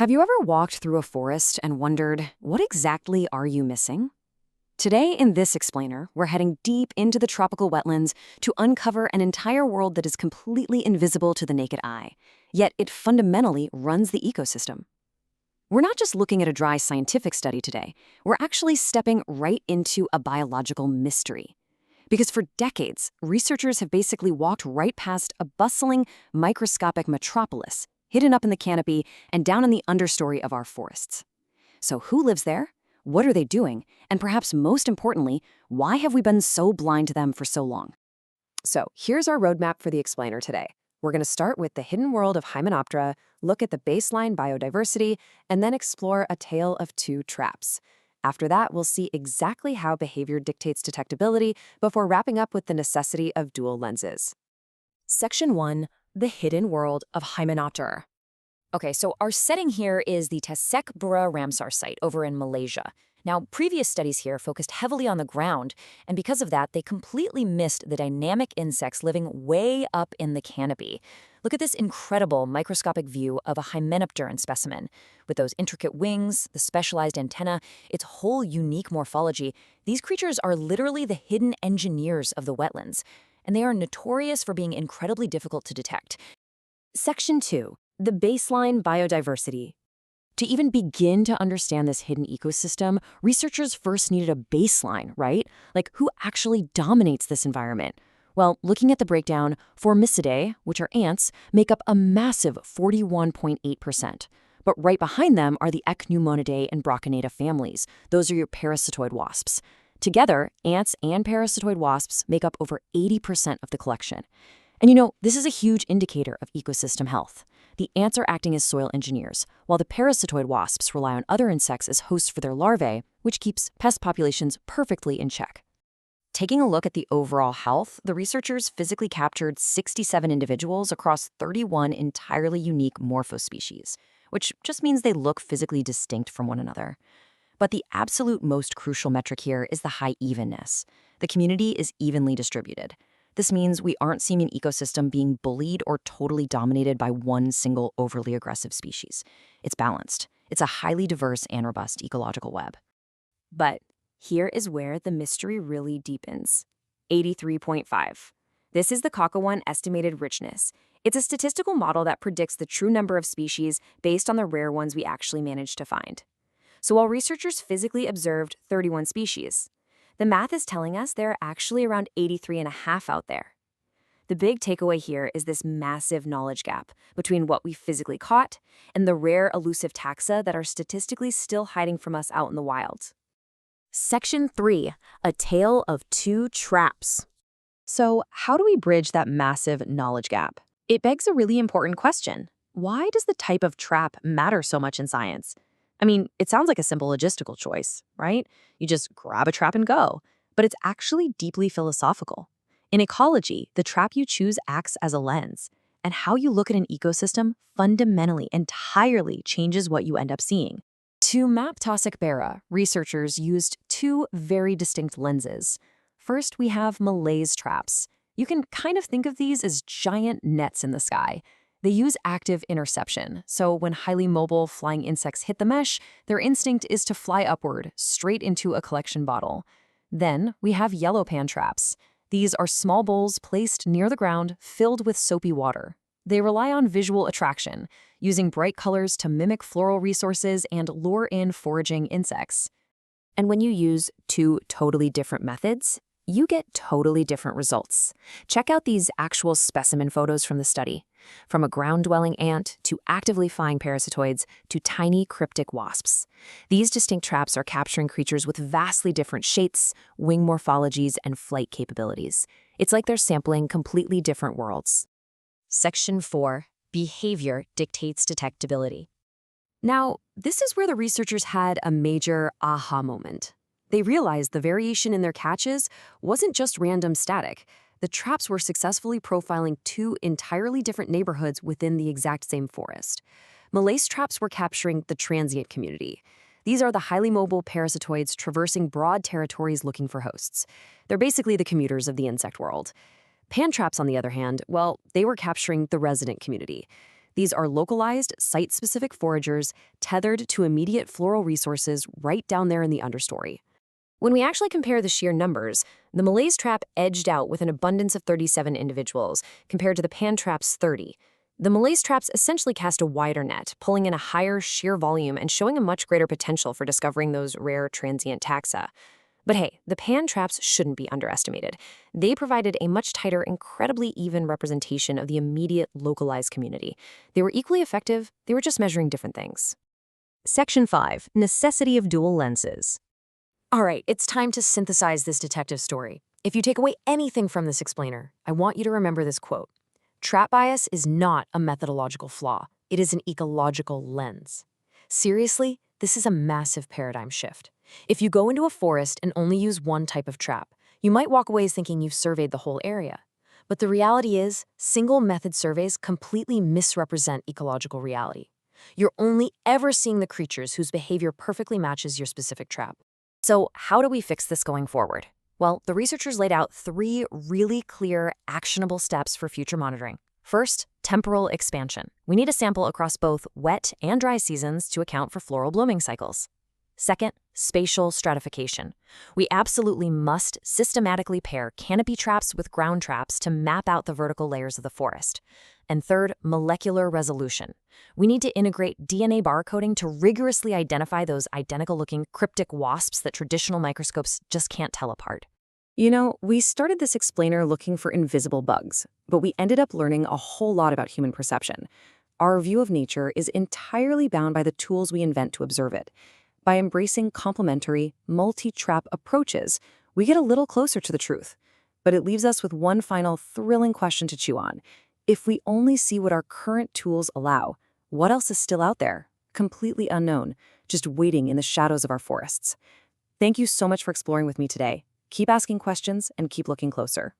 Have you ever walked through a forest and wondered, what exactly are you missing? Today in this explainer, we're heading deep into the tropical wetlands to uncover an entire world that is completely invisible to the naked eye, yet it fundamentally runs the ecosystem. We're not just looking at a dry scientific study today, we're actually stepping right into a biological mystery. Because for decades, researchers have basically walked right past a bustling, microscopic metropolis, hidden up in the canopy and down in the understory of our forests. So who lives there? What are they doing? And perhaps most importantly, why have we been so blind to them for so long? So here's our roadmap for the explainer today. We're going to start with the hidden world of Hymenoptera, look at the baseline biodiversity, and then explore a tale of two traps. After that, we'll see exactly how behavior dictates detectability before wrapping up with the necessity of dual lenses. Section 1. The hidden world of Hymenoptera. Okay, so our setting here is the Tasek Bera Ramsar site over in Malaysia. Now, previous studies here focused heavily on the ground, and because of that, they completely missed the dynamic insects living way up in the canopy. Look at this incredible microscopic view of a Hymenopteran specimen. With those intricate wings, the specialized antenna, its whole unique morphology, these creatures are literally the hidden engineers of the wetlands, and they are notorious for being incredibly difficult to detect. Section 2. The baseline biodiversity. To even begin to understand this hidden ecosystem, researchers first needed a baseline, right? Like, who actually dominates this environment? Well, looking at the breakdown, Formicidae, which are ants, make up a massive 41.8%. But right behind them are the Echnumonidae and Broconata families. Those are your parasitoid wasps. Together, ants and parasitoid wasps make up over 80% of the collection. And this is a huge indicator of ecosystem health. The ants are acting as soil engineers, while the parasitoid wasps rely on other insects as hosts for their larvae, which keeps pest populations perfectly in check. Taking a look at the overall health, the researchers physically captured 67 individuals across 31 entirely unique morphospecies, which just means they look physically distinct from one another. But the absolute most crucial metric here is the high evenness. The community is evenly distributed. This means we aren't seeing an ecosystem being bullied or totally dominated by one single overly aggressive species. It's balanced. It's a highly diverse and robust ecological web. But here is where the mystery really deepens. 83.5. This is the Kakawan estimated richness. It's a statistical model that predicts the true number of species based on the rare ones we actually managed to find. So while researchers physically observed 31 species, the math is telling us there are actually around 83.5 out there. The big takeaway here is this massive knowledge gap between what we physically caught and the rare elusive taxa that are statistically still hiding from us out in the wild. Section 3. A tale of two traps. So how do we bridge that massive knowledge gap? It begs a really important question. Why does the type of trap matter so much in science? I mean, it sounds like a simple logistical choice, right? You just grab a trap and go. But it's actually deeply philosophical. In ecology, the trap you choose acts as a lens, and how you look at an ecosystem fundamentally, entirely changes what you end up seeing. To map Tasek Bera, researchers used two very distinct lenses. First, we have malaise traps. You can kind of think of these as giant nets in the sky. They use active interception, so when highly mobile flying insects hit the mesh, their instinct is to fly upward, straight into a collection bottle. Then we have yellow pan traps. These are small bowls placed near the ground, filled with soapy water. They rely on visual attraction, using bright colors to mimic floral resources and lure in foraging insects. And when you use two totally different methods, you get totally different results. Check out these actual specimen photos from the study. From a ground-dwelling ant to actively flying parasitoids to tiny cryptic wasps. These distinct traps are capturing creatures with vastly different shapes, wing morphologies, and flight capabilities. It's like they're sampling completely different worlds. Section 4. Behavior dictates detectability. Now, this is where the researchers had a major aha moment. They realized the variation in their catches wasn't just random static. The traps were successfully profiling two entirely different neighborhoods within the exact same forest. Malaise traps were capturing the transient community. These are the highly mobile parasitoids traversing broad territories looking for hosts. They're basically the commuters of the insect world. Pan traps, on the other hand, well, they were capturing the resident community. These are localized, site-specific foragers tethered to immediate floral resources right down there in the understory. When we actually compare the sheer numbers, the Malaise trap edged out with an abundance of 37 individuals, compared to the Pan trap's 30. The Malaise traps essentially cast a wider net, pulling in a higher sheer volume and showing a much greater potential for discovering those rare transient taxa. But hey, the Pan traps shouldn't be underestimated. They provided a much tighter, incredibly even representation of the immediate localized community. They were equally effective, they were just measuring different things. Section 5. Necessity of dual lenses. All right, it's time to synthesize this detective story. If you take away anything from this explainer, I want you to remember this quote. Trap bias is not a methodological flaw. It is an ecological lens. Seriously, this is a massive paradigm shift. If you go into a forest and only use one type of trap, you might walk away thinking you've surveyed the whole area. But the reality is, single method surveys completely misrepresent ecological reality. You're only ever seeing the creatures whose behavior perfectly matches your specific trap. So how do we fix this going forward? Well, the researchers laid out 3 really clear, actionable steps for future monitoring. First, temporal expansion. We need a sample across both wet and dry seasons to account for floral blooming cycles. Second, spatial stratification. We absolutely must systematically pair canopy traps with ground traps to map out the vertical layers of the forest. And third, molecular resolution. We need to integrate DNA barcoding to rigorously identify those identical-looking cryptic wasps that traditional microscopes just can't tell apart. You know, we started this explainer looking for invisible bugs, but we ended up learning a whole lot about human perception. Our view of nature is entirely bound by the tools we invent to observe it. By embracing complementary, multi-trap approaches, we get a little closer to the truth. But it leaves us with one final thrilling question to chew on. If we only see what our current tools allow, what else is still out there, completely unknown, just waiting in the shadows of our forests? Thank you so much for exploring with me today. Keep asking questions and keep looking closer.